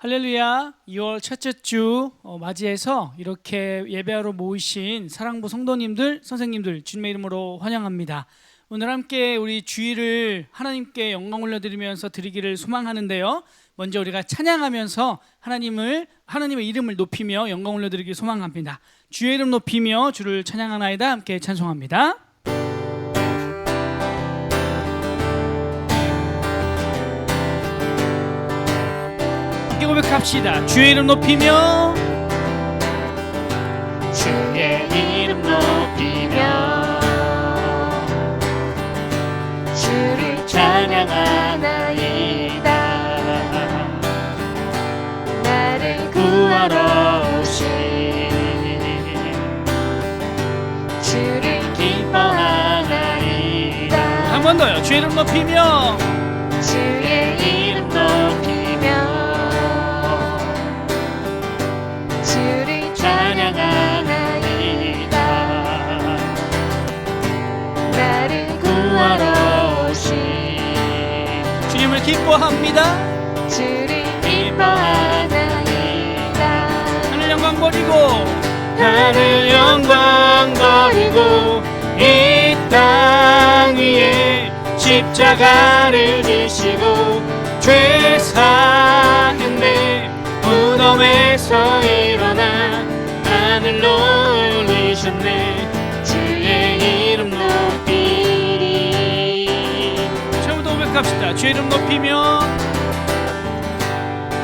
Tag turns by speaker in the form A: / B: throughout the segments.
A: 할렐루야. 2월 첫째 주 맞이해서 이렇게 예배하러 모이신 사랑부 성도님들, 선생님들 주님의 이름으로 환영합니다. 오늘 함께 우리 주일을 하나님께 영광 올려드리면서 드리기를 소망하는데요, 먼저 우리가 찬양하면서 하나님의 이름을 높이며 영광 올려드리기 소망합니다. 주의 이름 높이며 주를 찬양하나이다. 함께 찬송합니다. 고백합시다. 주의 이름 높이며
B: 주의 이름 높이며 주를 찬양하나이다. 나를 구하러 오신 주를 기뻐하나이다.
A: 한 번 더요. 주의 이름 높이며
B: 주의 이름 높이며 주를 찬양하나이다. 나를 구하러 오신
A: 주님을 기뻐합니다.
B: 주를 기뻐하나이다.
A: 하늘 영광 버리고
B: 하늘 영광 버리고 이 땅 위에 십자가를 지시고 죄 사했네. 무덤에서 일어나 하늘로 올리셨네. 주의 이름 높이리.
A: 처음부터 고백합시다. 주의 이름 높이며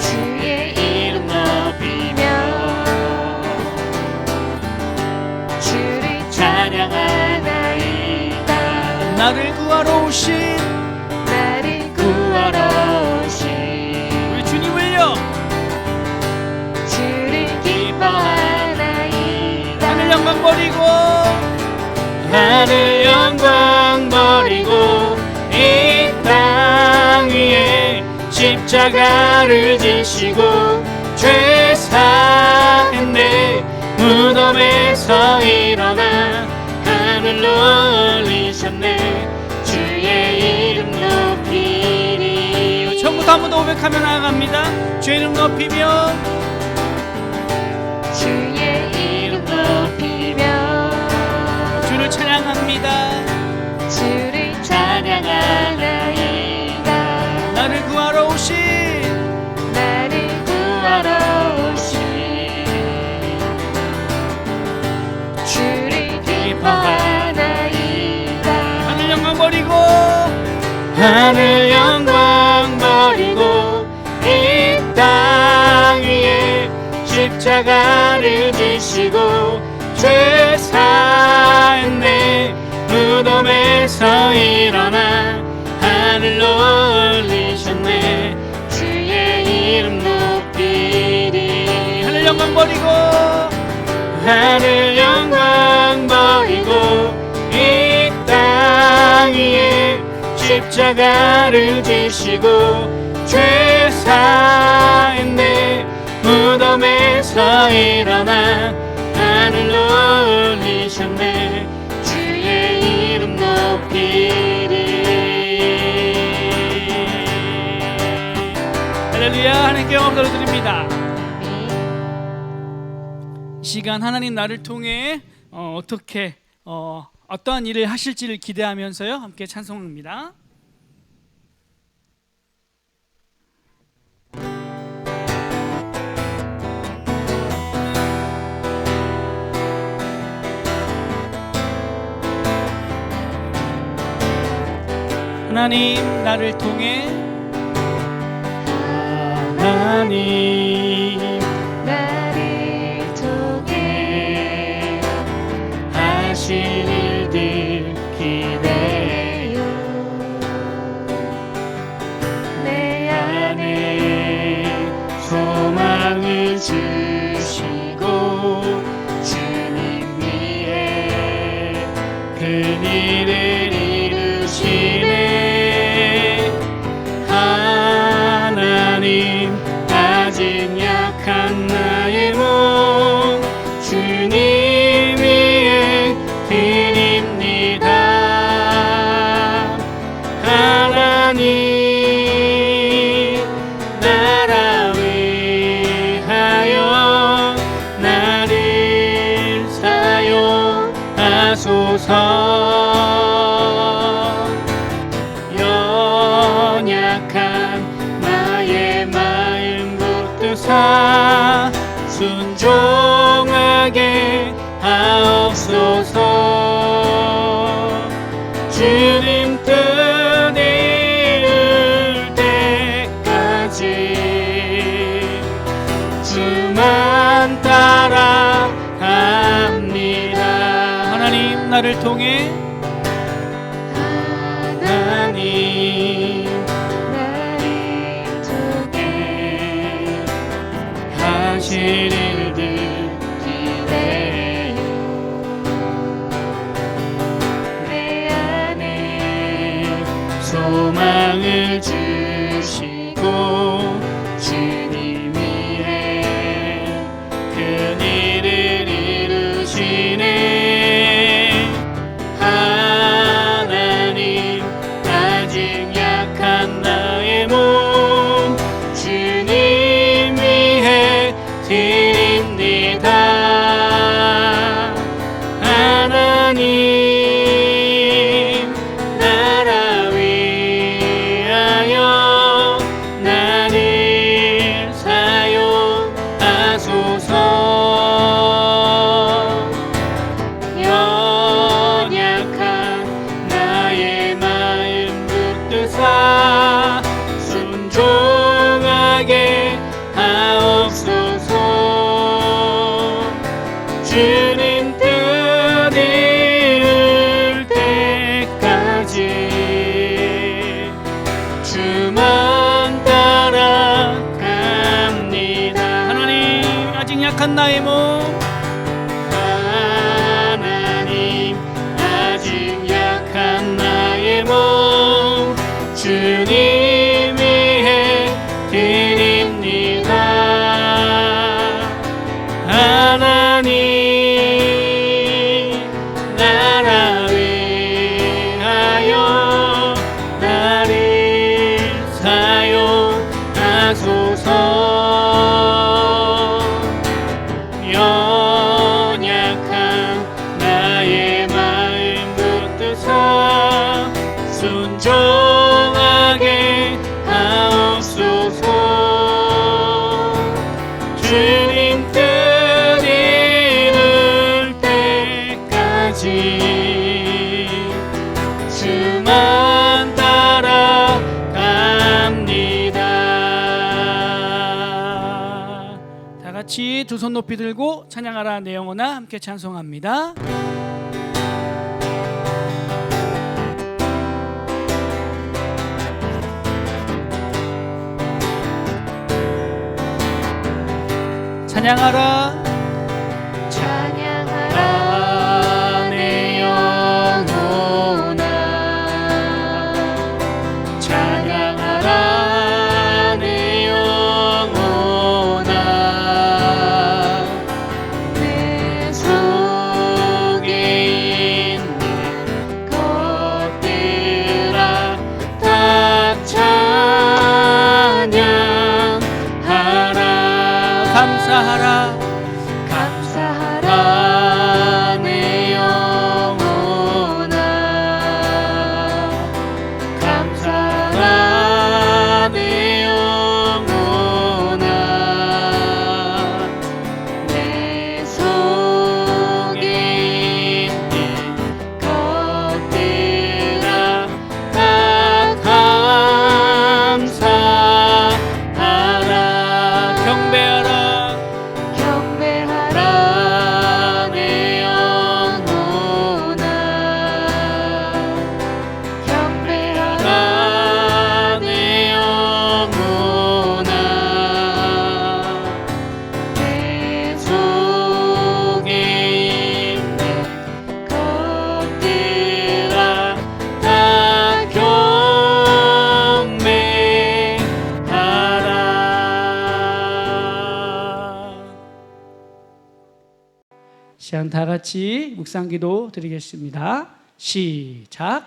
B: 주의 이름 높이며 주를 찬양하나이다.
A: 나를 구하러 오신
B: 나를 구하러 오신
A: 우리 주님을요.
B: 주를 기뻐하나이다.
A: 하늘 영광 버리고
B: 하늘 영광 버리고 이 땅 위에 십자가를 지시고 죄 사했네. 무덤에서 일어나 하늘로 올리셨네. 주의 이름 높이리.
A: 처음부터 한 번 더 고백하며 나아갑니다. 주의 이름 높이며
B: 주의 이름 높이며
A: 주를 찬양합니다.
B: 주를 찬양하나이다.
A: 나를 구하러 오신
B: 나를 구하러 오신 주를 기뻐하나이다.
A: 하늘 영광 버리고
B: 하늘 영광 버리고 이 땅 위에 십자가를 지시고 죄 사했네. 무덤에서 일어나 하늘로 올리셨네. 주의 이름 높이리.
A: 하늘 영광 버리고
B: 하늘 영광 버리고 이 땅 위에 십자가를 지시고 죄 사했네. 무덤에서 일어나 하늘로 올리셨네. 주의 이름 높이리.
A: 할렐루야. 하나님께 영광 돌려드립니다. 이 시간 하나님 나를 통해 어떻게 어떠한 일을 하실지를 기대하면서요, 함께 찬송합니다. 하나님 나를 통해
B: 하나님 나를 통해 하실 일들 기대요. 내 안에 소망을 주시고 주님 위해 큰일을 이루시네. 하나님 가진
A: 하소서. 연약한 나의 마음 붙드사 순종하게 하옵소서. 주님 뜻 이룰 때까지 주만 따라갑니다. 하나님 나를 통해 하나님 나를 통해 하실 일들 기대요. 내 안에 소망을 주시고 주님 위해 큰 일을 이루시네. 하나님 아직 약한 나의 몸 주님 위해 드립니다. 하나님 나라 위하여 나를 사용하소서. 연약한 나의 마음 붙드사 순종하게 하옵소서. 주님 뜻 이룰 때까지 주만 따라갑니다. 하나님 아직 약한 나의 몸 하나님 아직 약한 나의 몸 주님 위해 드립니다. 하나님 나라 위하여 나를 사용하소서. 연약한 나의 마음 붙드사 순종하게 하옵소서. 주님 뜻 이룰 때까지 주만 따라갑니다. 다 같이 두 손 높이 들고 찬양하라 내 영혼아 함께 찬송합니다. 찬양하라 찬양하라 내 영혼아 찬양하라 내 영혼아 내 속에 있는 것들아 다 찬양하라. 감사하라 감사하라 내 영혼아 감사하라 내 영혼아 내 속에 있는 것들아 다 감사하라. 경배하라 경배하라 내 영혼아 경배하라 내 영혼아 내 속에 있는 것들아 다 경배하라. 시간 다 같이 묵상기도 드리겠습니다. 시작.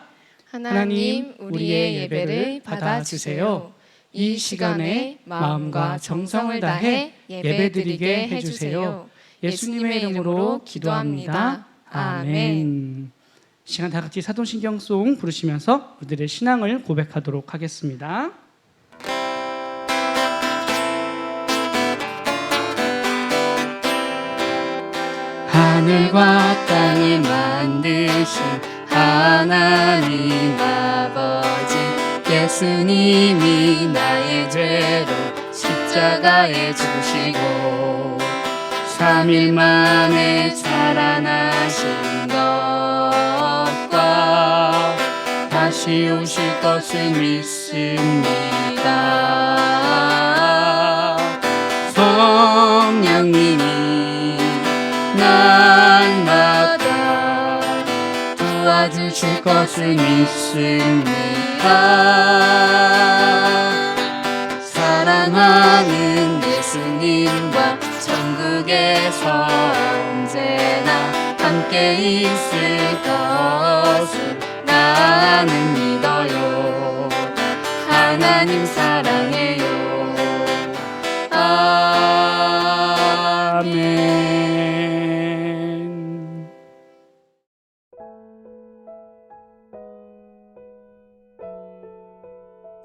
B: 하나님 우리의 예배를 받아주세요. 이 시간에 마음과 정성을 다해 예배드리게 해주세요. 예수님의 이름으로 기도합니다. 아멘.
A: 이 시간 다 같이 사도신경송 부르시면서 우리들의 신앙을 고백하도록 하겠습니다.
B: 하늘과 땅을 만드신 하나님 아버지, 예수님이 나의 죄로 십자가에 죽으시고 3일 만에 살아나신 것과 다시 오실 것을 믿습니다. 성령님이 날마다 도와주실 것을 믿습니다. 사랑하는 예수님과 천국에서 언제나 함께 있을 것을 나는 믿어요. 하나님 사랑해요. 아멘.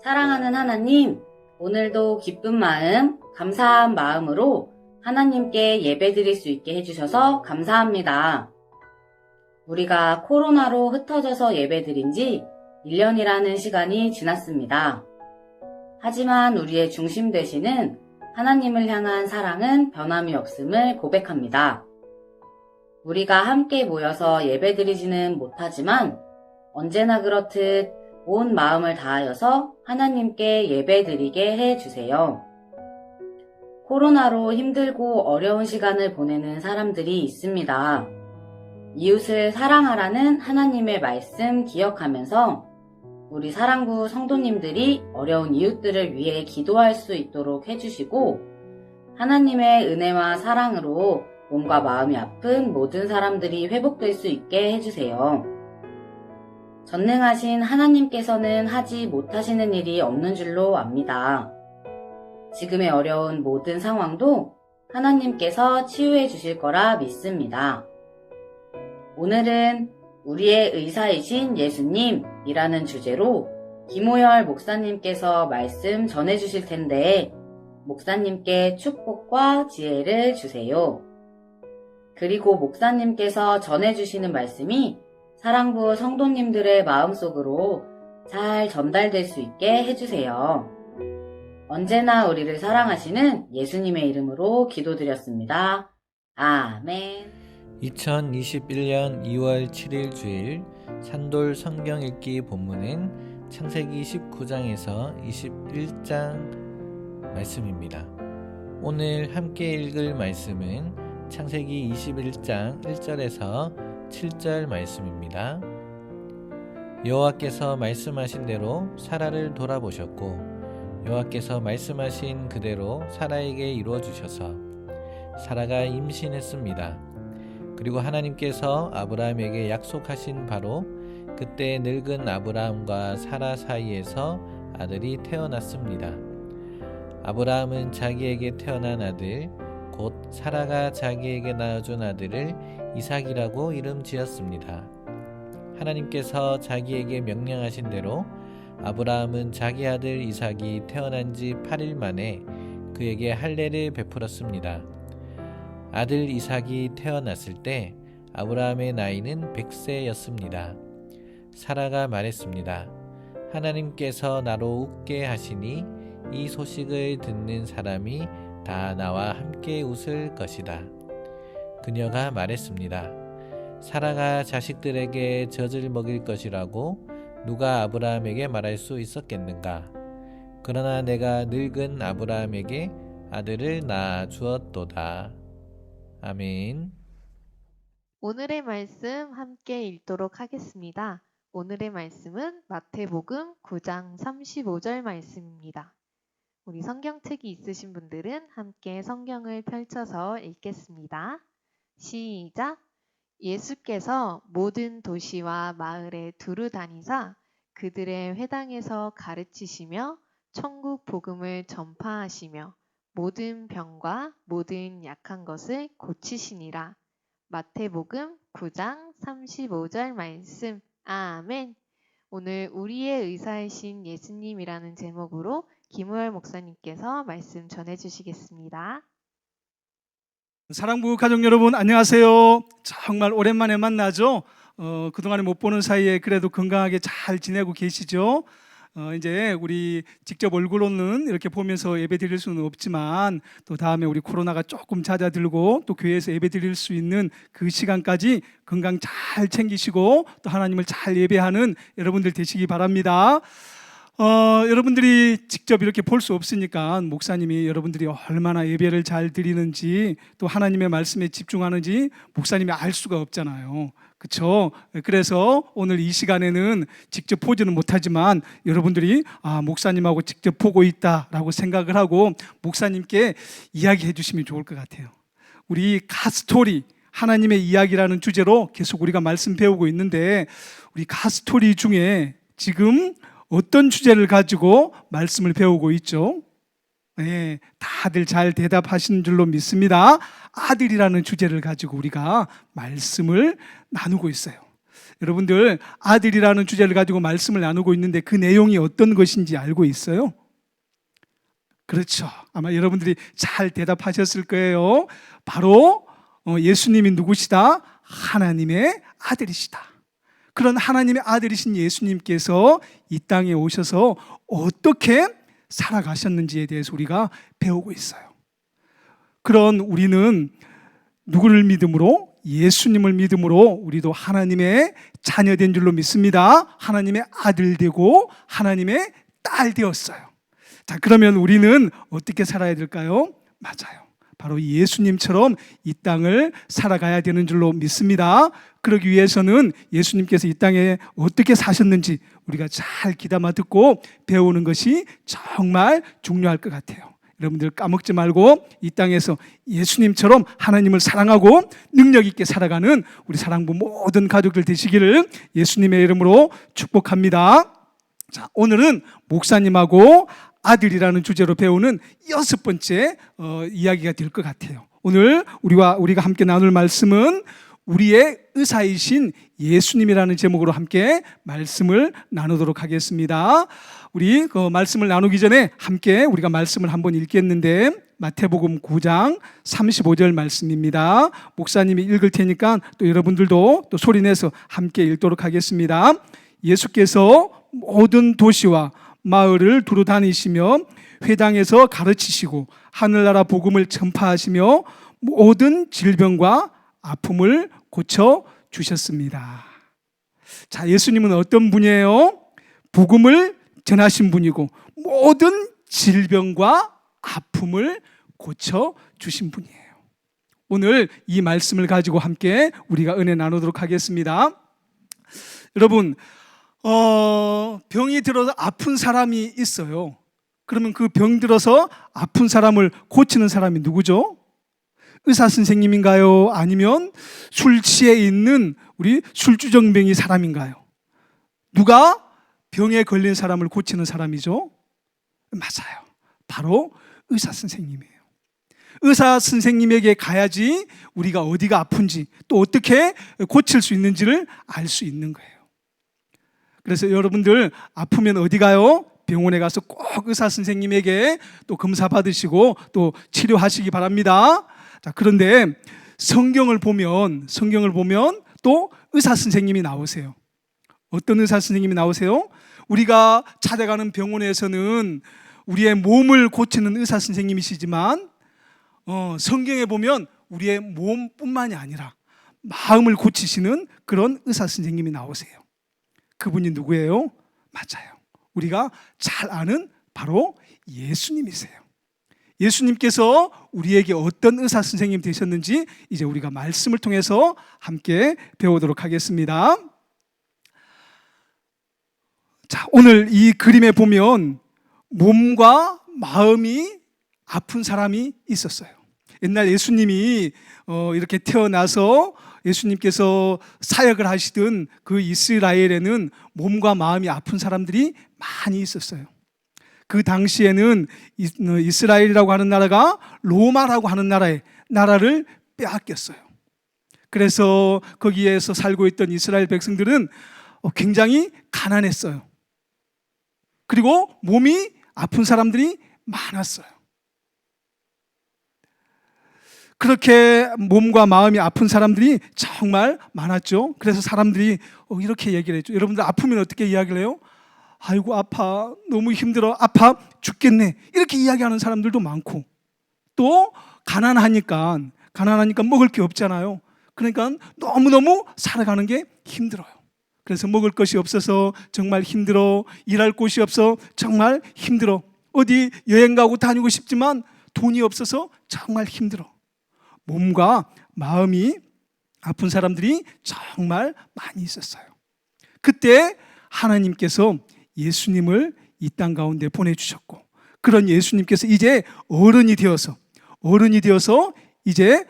C: 사랑하는 하나님, 오늘도 기쁜 마음, 감사한 마음으로 하나님께 예배드릴 수 있게 해주셔서 감사합니다. 우리가 코로나로 흩어져서 예배드린 지 1년이라는 시간이 지났습니다. 하지만 우리의 중심 되시는 하나님을 향한 사랑은 변함이 없음을 고백합니다. 우리가 함께 모여서 예배드리지는 못하지만 언제나 그렇듯 온 마음을 다하여서 하나님께 예배드리게 해주세요. 코로나로 힘들고 어려운 시간을 보내는 사람들이 있습니다. 이웃을 사랑하라는 하나님의 말씀 기억하면서 우리 사랑부 성도님들이 어려운 이웃들을 위해 기도할 수 있도록 해주시고 하나님의 은혜와 사랑으로 몸과 마음이 아픈 모든 사람들이 회복될 수 있게 해주세요. 전능하신 하나님께서는 하지 못하시는 일이 없는 줄로 압니다. 지금의 어려운 모든 상황도 하나님께서 치유해 주실 거라 믿습니다. 오늘은 우리의 의사이신 예수님이라는 주제로 김호열 목사님께서 말씀 전해 주실 텐데 목사님께 축복과 지혜를 주세요. 그리고 목사님께서 전해 주시는 말씀이 사랑부 성도님들의 마음속으로 잘 전달될 수 있게 해주세요. 언제나 우리를 사랑하시는 예수님의 이름으로 기도드렸습니다. 아멘.
D: 2021년 2월 7일 주일 산돌 성경 읽기 본문은 창세기 19장에서 21장 말씀입니다. 오늘 함께 읽을 말씀은 창세기 21장 1절에서 7절 말씀입니다. 여호와께서 말씀하신 대로 사라를 돌아보셨고 여호와께서 말씀하신 그대로 사라에게 이루어 주셔서 사라가 임신했습니다. 그리고 하나님께서 아브라함에게 약속하신 바로 그때 늙은 아브라함과 사라 사이에서 아들이 태어났습니다. 아브라함은 자기에게 태어난 아들 곧 사라가 자기에게 낳아준 아들을 이삭이라고 이름 지었습니다. 하나님께서 자기에게 명령하신 대로 아브라함은 자기 아들 이삭이 태어난 지 8일 만에 그에게 할례를 베풀었습니다. 아들 이삭이 태어났을 때 아브라함의 나이는 100세였습니다. 사라가 말했습니다. 하나님께서 나로 웃게 하시니 이 소식을 듣는 사람이 다 나와 함께 웃을 것이다. 그녀가 말했습니다. 사라가 자식들에게 젖을 먹일 것이라고 누가 아브라함에게 말할 수 있었겠는가? 그러나 내가 늙은 아브라함에게 아들을 낳아 주었도다. 아멘.
E: 오늘의 말씀 함께 읽도록 하겠습니다. 오늘의 말씀은 마태복음 9장 35절 말씀입니다. 우리 성경책이 있으신 분들은 함께 성경을 펼쳐서 읽겠습니다. 시작! 예수께서 모든 도시와 마을에 두루 다니사 그들의 회당에서 가르치시며 천국 복음을 전파하시며 모든 병과 모든 약한 것을 고치시니라. 마태복음 9장 35절 말씀. 아멘. 오늘 우리의 의사이신 예수님이라는 제목으로 김우열 목사님께서 말씀 전해주시겠습니다.
A: 사랑부 가족 여러분 안녕하세요. 정말 오랜만에 만나죠. 그동안에 못 보는 사이에 그래도 건강하게 잘 지내고 계시죠? 이제 우리 직접 얼굴로는 이렇게 보면서 예배 드릴 수는 없지만 또 다음에 우리 코로나가 조금 잦아들고 또 교회에서 예배 드릴 수 있는 그 시간까지 건강 잘 챙기시고 또 하나님을 잘 예배하는 여러분들 되시기 바랍니다. 여러분들이 직접 이렇게 볼 수 없으니까 목사님이 여러분들이 얼마나 예배를 잘 드리는지 또 하나님의 말씀에 집중하는지 목사님이 알 수가 없잖아요. 그렇죠? 그래서 오늘 이 시간에는 직접 보지는 못하지만 여러분들이 목사님하고 직접 보고 있다라고 생각을 하고 목사님께 이야기해 주시면 좋을 것 같아요. 우리 갓스토리 하나님의 이야기라는 주제로 계속 우리가 말씀 배우고 있는데 우리 갓스토리 중에 지금 어떤 주제를 가지고 말씀을 배우고 있죠? 네, 다들 잘 대답하신 줄로 믿습니다. 아들이라는 주제를 가지고 우리가 말씀을 나누고 있어요. 여러분들 아들이라는 주제를 가지고 말씀을 나누고 있는데 그 내용이 어떤 것인지 알고 있어요? 그렇죠. 아마 여러분들이 잘 대답하셨을 거예요. 바로 예수님이 누구시다? 하나님의 아들이시다. 그런 하나님의 아들이신 예수님께서 이 땅에 오셔서 어떻게 살아가셨는지에 대해서 우리가 배우고 있어요. 그런 우리는 누구를 믿음으로? 예수님을 믿음으로 우리도 하나님의 자녀된 줄로 믿습니다. 하나님의 아들 되고 하나님의 딸 되었어요. 자, 그러면 우리는 어떻게 살아야 될까요? 맞아요. 바로 예수님처럼 이 땅을 살아가야 되는 줄로 믿습니다. 그러기 위해서는 예수님께서 이 땅에 어떻게 사셨는지 우리가 잘 귀담아 듣고 배우는 것이 정말 중요할 것 같아요. 여러분들 까먹지 말고 이 땅에서 예수님처럼 하나님을 사랑하고 능력 있게 살아가는 우리 사랑부 모든 가족들 되시기를 예수님의 이름으로 축복합니다. 자, 오늘은 목사님하고 아들이라는 주제로 배우는 6번째 이야기가 될 것 같아요. 오늘 우리가 함께 나눌 말씀은 우리의 의사이신 예수님이라는 제목으로 함께 말씀을 나누도록 하겠습니다. 우리 그 말씀을 나누기 전에 함께 우리가 말씀을 한번 읽겠는데 마태복음 9장 35절 말씀입니다. 목사님이 읽을 테니까 또 여러분들도 또 소리내서 함께 읽도록 하겠습니다. 예수께서 모든 도시와 마을을 두루 다니시며 회당에서 가르치시고 하늘나라 복음을 전파하시며 모든 질병과 아픔을 고쳐 주셨습니다. 자, 예수님은 어떤 분이에요? 복음을 전하신 분이고 모든 질병과 아픔을 고쳐 주신 분이에요. 오늘 이 말씀을 가지고 함께 우리가 은혜 나누도록 하겠습니다. 여러분, 병이 들어서 아픈 사람이 있어요. 그러면 그 병 들어서 아픈 사람을 고치는 사람이 누구죠? 의사 선생님인가요? 아니면 술 취해 있는 우리 술주정뱅이 사람인가요? 누가 병에 걸린 사람을 고치는 사람이죠? 맞아요. 바로 의사 선생님이에요. 의사 선생님에게 가야지 우리가 어디가 아픈지 또 어떻게 고칠 수 있는지를 알 수 있는 거예요. 그래서 여러분들 아프면 어디 가요? 병원에 가서 꼭 의사 선생님에게 또 검사 받으시고 또 치료하시기 바랍니다. 자, 그런데 성경을 보면 또 의사 선생님이 나오세요. 어떤 의사 선생님이 나오세요? 우리가 찾아가는 병원에서는 우리의 몸을 고치는 의사 선생님이시지만 성경에 보면 우리의 몸뿐만이 아니라 마음을 고치시는 그런 의사 선생님이 나오세요. 그분이 누구예요? 맞아요. 우리가 잘 아는 바로 예수님이세요. 예수님께서 우리에게 어떤 의사 선생님 되셨는지 이제 우리가 말씀을 통해서 함께 배우도록 하겠습니다. 자, 오늘 이 그림에 보면 몸과 마음이 아픈 사람이 있었어요. 옛날 예수님이 이렇게 태어나서 예수님께서 사역을 하시던 그 이스라엘에는 몸과 마음이 아픈 사람들이 많이 있었어요. 그 당시에는 이스라엘이라고 하는 나라가 로마라고 하는 나라를 빼앗겼어요.
F: 그래서 거기에서 살고 있던 이스라엘 백성들은 굉장히 가난했어요. 그리고 몸이 아픈 사람들이 많았어요. 그렇게 몸과 마음이 아픈 사람들이 정말 많았죠. 그래서 사람들이 이렇게 얘기를 했죠. 여러분들 아프면 어떻게 이야기를 해요? 아이고 아파, 너무 힘들어, 아파 죽겠네, 이렇게 이야기하는 사람들도 많고, 또 가난하니까 먹을 게 없잖아요. 그러니까 너무너무 살아가는 게 힘들어요. 그래서 먹을 것이 없어서 정말 힘들어, 일할 곳이 없어 정말 힘들어, 어디 여행 가고 다니고 싶지만 돈이 없어서 정말 힘들어. 몸과 마음이 아픈 사람들이 정말 많이 있었어요. 그때 하나님께서 예수님을 이 땅 가운데 보내주셨고, 그런 예수님께서 이제 어른이 되어서 이제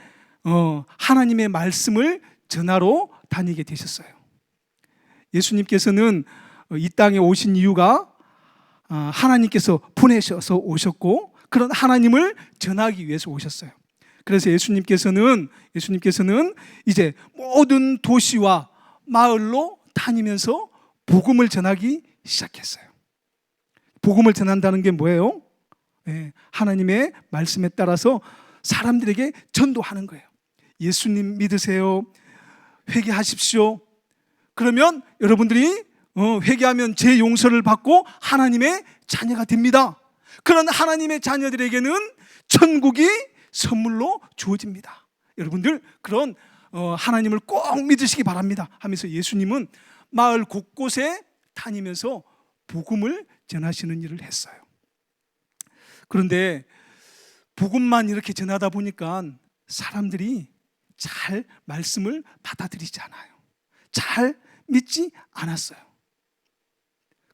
F: 하나님의 말씀을 전하러 다니게 되셨어요. 예수님께서는 이 땅에 오신 이유가 하나님께서 보내셔서 오셨고, 그런 하나님을 전하기 위해서 오셨어요. 그래서 예수님께서는 이제 모든 도시와 마을로 다니면서 복음을 전하기 시작했어요. 복음을 전한다는 게 뭐예요? 하나님의 말씀에 따라서 사람들에게 전도하는 거예요. 예수님 믿으세요, 회개하십시오. 그러면 여러분들이 회개하면 죄 용서를 받고 하나님의 자녀가 됩니다. 그런 하나님의 자녀들에게는 천국이 선물로 주어집니다. 여러분들 그런 하나님을 꼭 믿으시기 바랍니다 하면서 예수님은 마을 곳곳에 다니면서 복음을 전하시는 일을 했어요. 그런데 복음만 이렇게 전하다 보니까 사람들이 잘 말씀을 받아들이지 않아요. 잘 믿지 않았어요.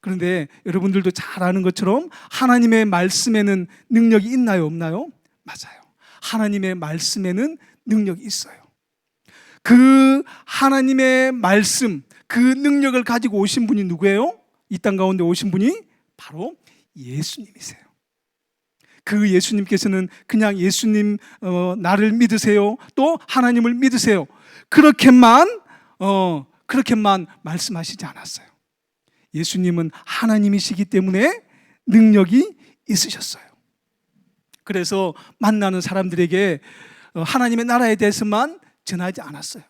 F: 그런데 여러분들도 잘 아는 것처럼 하나님의 말씀에는 능력이 있나요, 없나요? 맞아요. 하나님의 말씀에는 능력이 있어요. 그 하나님의 말씀, 그 능력을 가지고 오신 분이 누구예요? 이 땅 가운데 오신 분이 바로 예수님이세요. 그 예수님께서는 그냥 예수님 나를 믿으세요, 또 하나님을 믿으세요, 그렇게만 말씀하시지 않았어요. 예수님은 하나님이시기 때문에 능력이 있으셨어요. 그래서 만나는 사람들에게 하나님의 나라에 대해서만 전하지 않았어요.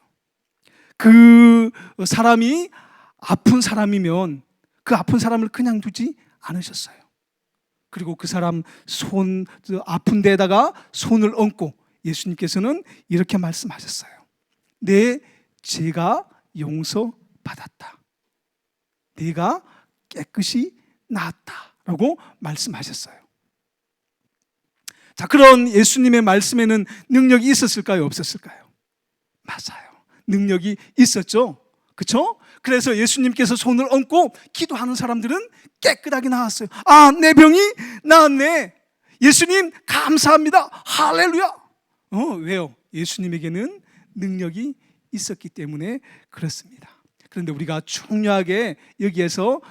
F: 그 사람이 아픈 사람이면 그 아픈 사람을 그냥 두지 않으셨어요. 그리고 그 사람 아픈 데다가 손을 얹고 예수님께서는 이렇게 말씀하셨어요. 내 죄가 용서받았다, 네가 깨끗이 나았다라고 말씀하셨어요. 자, 그런 예수님의 말씀에는 능력이 있었을까요, 없었을까요? 맞아요. 능력이 있었죠. 그렇죠? 그래서 예수님께서 손을 얹고 기도하는 사람들은 깨끗하게 나았어요. 아, 내 병이 나았네. 예수님 감사합니다. 할렐루야. 왜요? 예수님에게는 능력이 있었기 때문에 그렇습니다. 그런데 우리가 중요하게 여기에서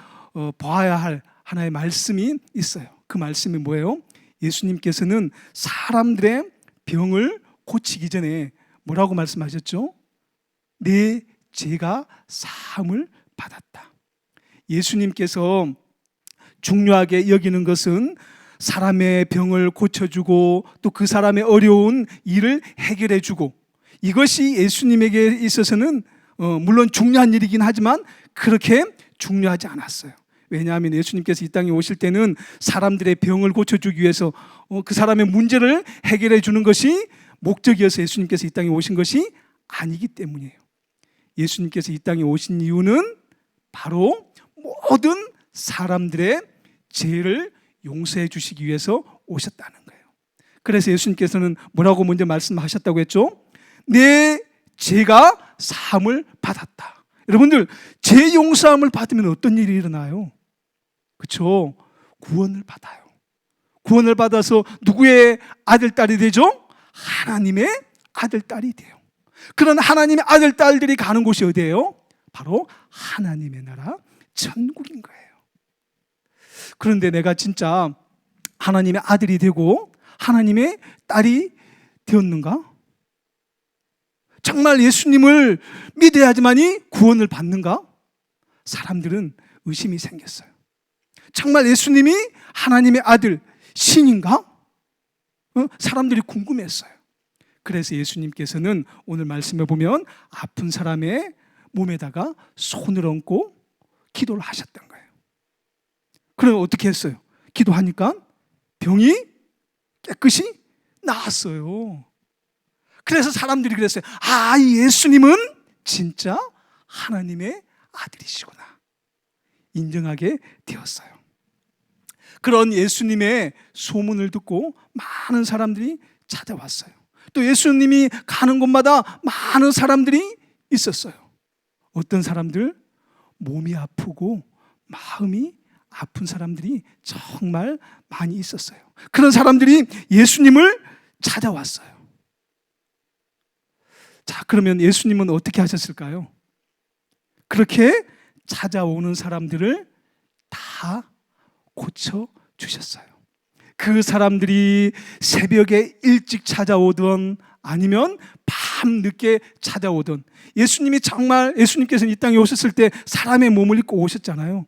F: 봐야 할 하나의 말씀이 있어요. 그 말씀이 뭐예요? 예수님께서는 사람들의 병을 고치기 전에 뭐라고 말씀하셨죠? 내 죄가 사함을 받았다. 예수님께서 중요하게 여기는 것은 사람의 병을 고쳐주고 또 그 사람의 어려운 일을 해결해주고, 이것이 예수님에게 있어서는 물론 중요한 일이긴 하지만 그렇게 중요하지 않았어요. 왜냐하면 예수님께서 이 땅에 오실 때는 사람들의 병을 고쳐주기 위해서 그 사람의 문제를 해결해 주는 것이 목적이어서 예수님께서 이 땅에 오신 것이 아니기 때문이에요. 예수님께서 이 땅에 오신 이유는 바로 모든 사람들의 죄를 용서해 주시기 위해서 오셨다는 거예요. 그래서 예수님께서는 뭐라고 먼저 말씀하셨다고 했죠? 내 죄가 사함을 받았다. 여러분들, 죄 용서함을 받으면 어떤 일이 일어나요? 그렇죠? 구원을 받아요. 구원을 받아서 누구의 아들, 딸이 되죠? 하나님의 아들, 딸이 돼요. 그런 하나님의 아들, 딸들이 가는 곳이 어디예요? 바로 하나님의 나라, 천국인 거예요. 그런데 내가 진짜 하나님의 아들이 되고 하나님의 딸이 되었는가? 정말 예수님을 믿어야지만이 구원을 받는가? 사람들은 의심이 생겼어요. 정말 예수님이 하나님의 아들 신인가? 사람들이 궁금했어요. 그래서 예수님께서는 오늘 말씀에 보면 아픈 사람의 몸에다가 손을 얹고 기도를 하셨던 거예요. 그럼 어떻게 했어요? 기도하니까 병이 깨끗이 나았어요. 그래서 사람들이 그랬어요. 아, 이 예수님은 진짜 하나님의 아들이시구나 인정하게 되었어요. 그런 예수님의 소문을 듣고 많은 사람들이 찾아왔어요. 또 예수님이 가는 곳마다 많은 사람들이 있었어요. 어떤 사람들? 몸이 아프고 마음이 아픈 사람들이 정말 많이 있었어요. 그런 사람들이 예수님을 찾아왔어요. 자, 그러면 예수님은 어떻게 하셨을까요? 그렇게 찾아오는 사람들을 다 고쳐주셨어요. 그 사람들이 새벽에 일찍 찾아오던 아니면 밤늦게 찾아오던, 예수님께서는 이 땅에 오셨을 때 사람의 몸을 입고 오셨잖아요.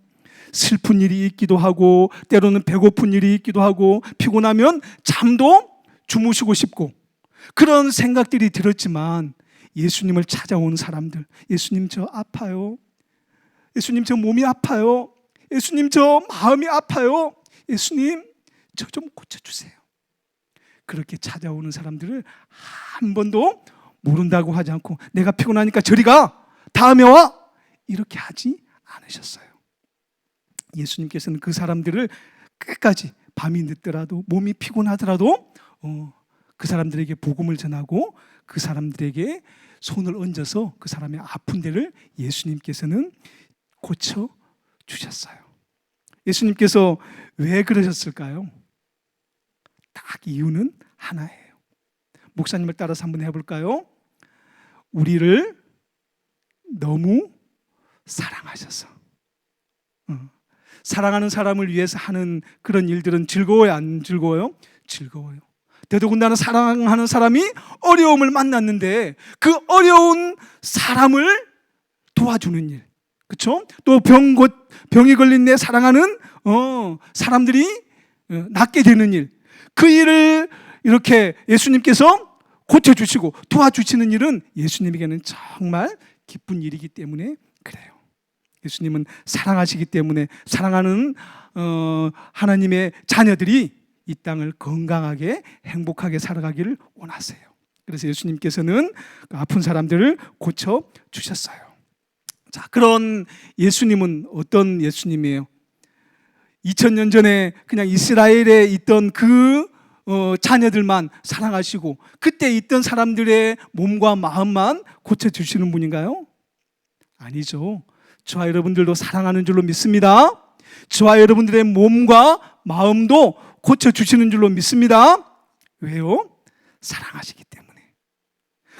F: 슬픈 일이 있기도 하고 때로는 배고픈 일이 있기도 하고 피곤하면 잠도 주무시고 싶고 그런 생각들이 들었지만 예수님을 찾아오는 사람들, 예수님 저 아파요, 예수님 저 몸이 아파요, 예수님 저 마음이 아파요, 예수님 저 좀 고쳐주세요. 그렇게 찾아오는 사람들을 한 번도 모른다고 하지 않고 내가 피곤하니까 저리 가, 다음에 와, 이렇게 하지 않으셨어요. 예수님께서는 그 사람들을 끝까지 밤이 늦더라도 몸이 피곤하더라도 그 사람들에게 복음을 전하고 그 사람들에게 손을 얹어서 그 사람의 아픈 데를 예수님께서는 고쳐주셨어요. 예수님께서 왜 그러셨을까요? 딱 이유는 하나예요. 목사님을 따라서 한번 해볼까요? 우리를 너무 사랑하셔서. 사랑하는 사람을 위해서 하는 그런 일들은 즐거워요, 안 즐거워요? 즐거워요. 더더군다나 사랑하는 사람이 어려움을 만났는데 그 어려운 사람을 도와주는 일, 그렇죠? 또 병이 걸린 내 사랑하는 사람들이 낫게 되는 일, 그 일을 이렇게 예수님께서 고쳐주시고 도와주시는 일은 예수님에게는 정말 기쁜 일이기 때문에 그래요. 예수님은 사랑하시기 때문에 사랑하는 하나님의 자녀들이 이 땅을 건강하게 행복하게 살아가기를 원하세요. 그래서 예수님께서는 그 아픈 사람들을 고쳐주셨어요. 자, 그런 예수님은 어떤 예수님이에요? 2000년 전에 그냥 이스라엘에 있던 그 자녀들만 사랑하시고 그때 있던 사람들의 몸과 마음만 고쳐주시는 분인가요? 아니죠. 저와 여러분들도 사랑하는 줄로 믿습니다. 저와 여러분들의 몸과 마음도 고쳐주시는 줄로 믿습니다. 왜요? 사랑하시기 때문에.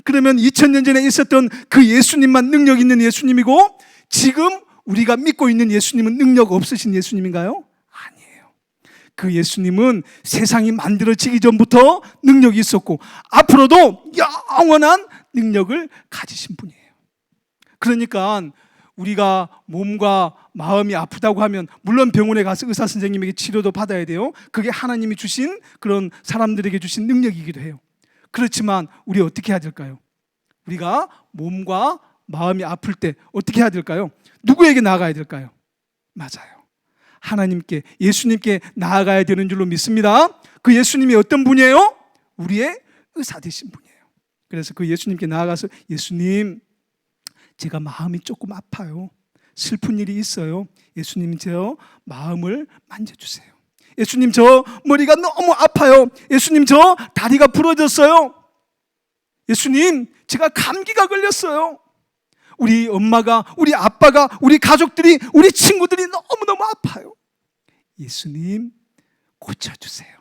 F: 그러면 2000년 전에 있었던 그 예수님만 능력 있는 예수님이고 지금 우리가 믿고 있는 예수님은 능력 없으신 예수님인가요? 아니에요. 그 예수님은 세상이 만들어지기 전부터 능력이 있었고 앞으로도 영원한 능력을 가지신 분이에요. 그러니까 우리가 몸과 마음이 아프다고 하면 물론 병원에 가서 의사 선생님에게 치료도 받아야 돼요. 그게 하나님이 주신 그런 사람들에게 주신 능력이기도 해요. 그렇지만 우리 어떻게 해야 될까요? 우리가 몸과 마음이 아플 때 어떻게 해야 될까요? 누구에게 나아가야 될까요? 맞아요. 하나님께, 예수님께 나아가야 되는 줄로 믿습니다. 그 예수님이 어떤 분이에요? 우리의 의사 되신 분이에요. 그래서 그 예수님께 나아가서 예수님, 제가 마음이 조금 아파요. 슬픈 일이 있어요. 예수님 저 마음을 만져주세요. 예수님 저 머리가 너무 아파요. 예수님 저 다리가 부러졌어요. 예수님 제가 감기가 걸렸어요. 우리 엄마가, 우리 아빠가, 우리 가족들이, 우리 친구들이 너무너무 아파요. 예수님 고쳐주세요.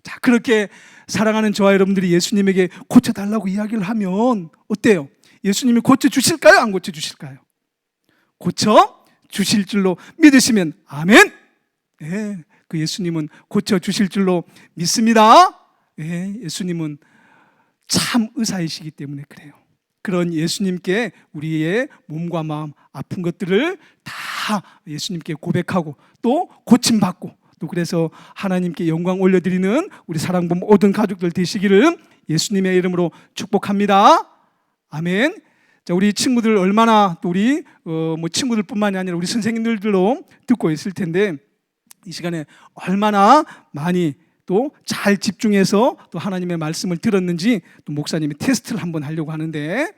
F: 자, 그렇게 사랑하는 저와 여러분들이 예수님에게 고쳐달라고 이야기를 하면 어때요? 예수님이 고쳐주실까요? 안 고쳐주실까요? 고쳐주실 줄로 믿으시면 아멘. 네, 그 예수님은 고쳐주실 줄로 믿습니다. 네, 예수님은 참 의사이시기 때문에 그래요. 그런 예수님께 우리의 몸과 마음 아픈 것들을 다 예수님께 고백하고 또 고침받고 또 그래서 하나님께 영광 올려드리는 우리 사랑부 모든 가족들 되시기를 예수님의 이름으로 축복합니다. 아멘. 자, 우리 친구들 얼마나 또 우리 친구들뿐만이 아니라 우리 선생님들도 듣고 있을 텐데 이 시간에 얼마나 많이 또 잘 집중해서 또 하나님의 말씀을 들었는지 또 목사님이 테스트를 한번 하려고 하는데,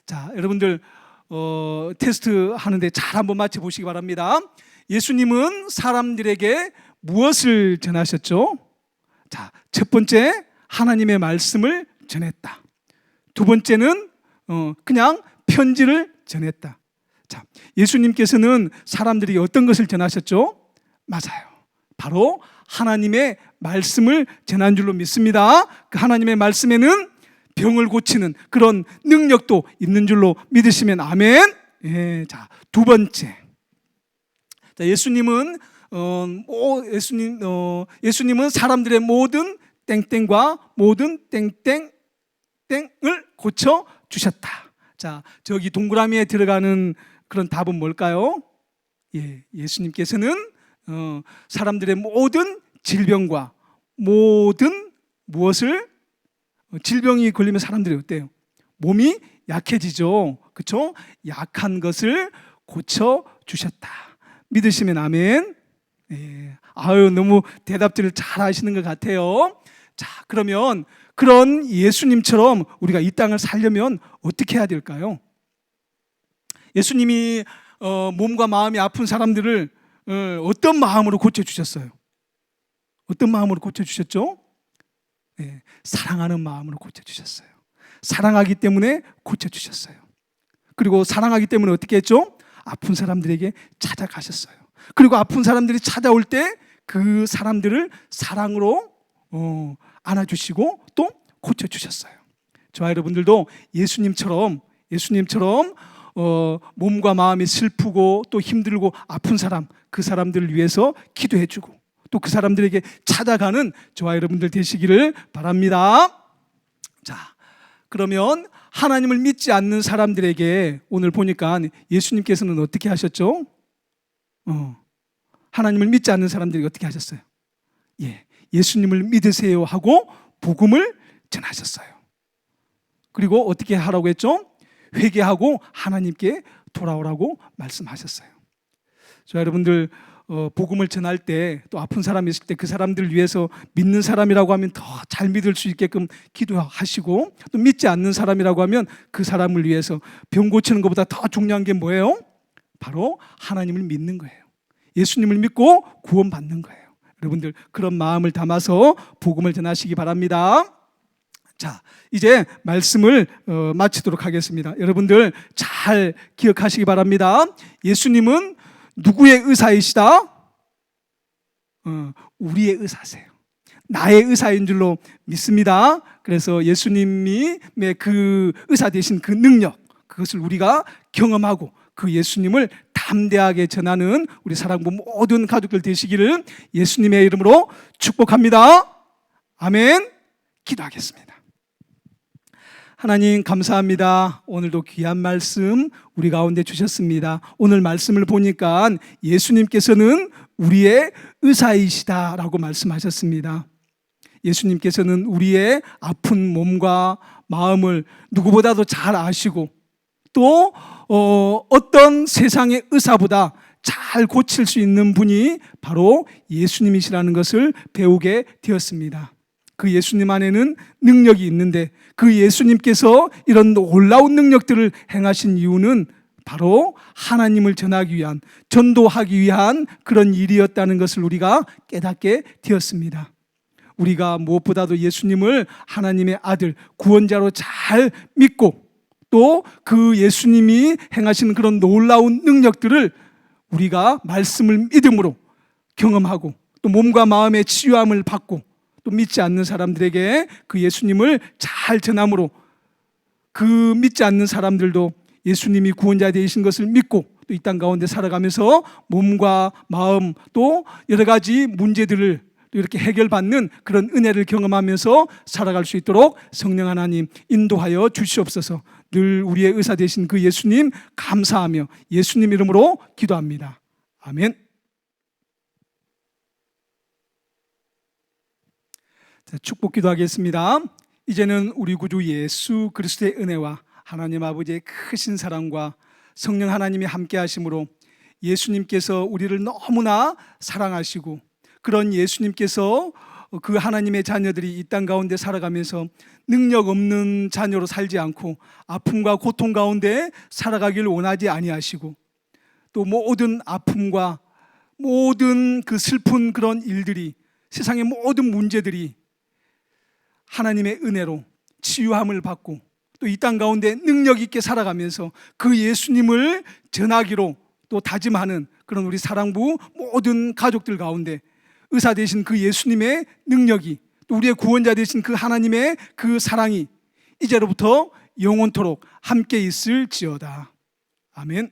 F: 자, 여러분들 테스트 하는데 잘 한번 맞춰 보시기 바랍니다. 예수님은 사람들에게 무엇을 전하셨죠? 자, 첫 번째 하나님의 말씀을 전했다. 두 번째는 그냥 편지를 전했다. 자, 예수님께서는 사람들이 어떤 것을 전하셨죠? 맞아요. 바로 하나님의 말씀을 전한 줄로 믿습니다. 그 하나님의 말씀에는 병을 고치는 그런 능력도 있는 줄로 믿으시면 아멘. 예, 자, 두 번째. 자, 예수님은 사람들의 모든 땡땡과 모든 땡땡땡을 고쳐 주셨다. 자, 저기 동그라미에 들어가는 그런 답은 뭘까요? 예, 예수님께서는 사람들의 모든 질병과 모든 무엇을 질병이 걸리면 사람들이 어때요? 몸이 약해지죠. 그렇죠? 약한 것을 고쳐 주셨다. 믿으시면 아멘. 예. 아유, 너무 대답들을 잘 하시는 것 같아요. 자, 그러면 그런 예수님처럼 우리가 이 땅을 살려면 어떻게 해야 될까요? 예수님이 몸과 마음이 아픈 사람들을 어떤 마음으로 고쳐주셨어요? 어떤 마음으로 고쳐주셨죠? 네, 사랑하는 마음으로 고쳐주셨어요. 사랑하기 때문에 고쳐주셨어요. 그리고 사랑하기 때문에 어떻게 했죠? 아픈 사람들에게 찾아가셨어요. 그리고 아픈 사람들이 찾아올 때 그 사람들을 사랑으로 안아주시고 또 고쳐주셨어요. 저와 여러분들도 예수님처럼 몸과 마음이 슬프고 또 힘들고 아픈 사람, 그 사람들을 위해서 기도해주고 또 그 사람들에게 찾아가는 저와 여러분들 되시기를 바랍니다. 자, 그러면 하나님을 믿지 않는 사람들에게 오늘 보니까 예수님께서는 어떻게 하셨죠? 하나님을 믿지 않는 사람들이 어떻게 하셨어요? 예, 예수님을 믿으세요 하고 복음을 전하셨어요. 그리고 어떻게 하라고 했죠? 회개하고 하나님께 돌아오라고 말씀하셨어요. 저 여러분들 복음을 전할 때 또 아픈 사람이 있을 때 그 사람들을 위해서 믿는 사람이라고 하면 더 잘 믿을 수 있게끔 기도하시고 또 믿지 않는 사람이라고 하면 그 사람을 위해서 병 고치는 것보다 더 중요한 게 뭐예요? 바로 하나님을 믿는 거예요. 예수님을 믿고 구원받는 거예요. 여러분들 그런 마음을 담아서 복음을 전하시기 바랍니다. 자, 이제 말씀을 마치도록 하겠습니다. 여러분들 잘 기억하시기 바랍니다. 예수님은 누구의 의사이시다? 우리의 의사세요. 나의 의사인 줄로 믿습니다. 그래서 예수님이 그 의사 되신 그 능력, 그것을 우리가 경험하고 그 예수님을 담대하게 전하는 우리 사랑부 모든 가족들 되시기를 예수님의 이름으로 축복합니다. 아멘. 기도하겠습니다. 하나님 감사합니다. 오늘도 귀한 말씀 우리 가운데 주셨습니다. 오늘 말씀을 보니까 예수님께서는 우리의 의사이시다라고 말씀하셨습니다. 예수님께서는 우리의 아픈 몸과 마음을 누구보다도 잘 아시고 또 어떤 세상의 의사보다 잘 고칠 수 있는 분이 바로 예수님이시라는 것을 배우게 되었습니다. 그 예수님 안에는 능력이 있는데 그 예수님께서 이런 놀라운 능력들을 행하신 이유는 바로 하나님을 전하기 위한, 전도하기 위한 그런 일이었다는 것을 우리가 깨닫게 되었습니다. 우리가 무엇보다도 예수님을 하나님의 아들, 구원자로 잘 믿고 또 그 예수님이 행하시는 그런 놀라운 능력들을 우리가 말씀을 믿음으로 경험하고 또 몸과 마음의 치유함을 받고 또 믿지 않는 사람들에게 그 예수님을 잘 전함으로 그 믿지 않는 사람들도 예수님이 구원자 되신 것을 믿고 또 이 땅 가운데 살아가면서 몸과 마음 또 여러 가지 문제들을 이렇게 해결받는 그런 은혜를 경험하면서 살아갈 수 있도록 성령 하나님 인도하여 주시옵소서. 늘 우리의 의사 되신 그 예수님 감사하며 예수님 이름으로 기도합니다. 아멘. 자, 축복 기도하겠습니다. 이제는 우리 구주 예수 그리스도의 은혜와 하나님 아버지의 크신 사랑과 성령 하나님이 함께 하심으로 예수님께서 우리를 너무나 사랑하시고 그런 예수님께서 그 하나님의 자녀들이 이 땅 가운데 살아가면서 능력 없는 자녀로 살지 않고 아픔과 고통 가운데 살아가기를 원하지 아니하시고 또 모든 아픔과 모든 그 슬픈 그런 일들이 세상의 모든 문제들이 하나님의 은혜로 치유함을 받고 또 이 땅 가운데 능력 있게 살아가면서 그 예수님을 전하기로 또 다짐하는 그런 우리 사랑부 모든 가족들 가운데 의사 되신 그 예수님의 능력이 또 우리의 구원자 되신 그 하나님의 그 사랑이 이제로부터 영원토록 함께 있을지어다. 아멘.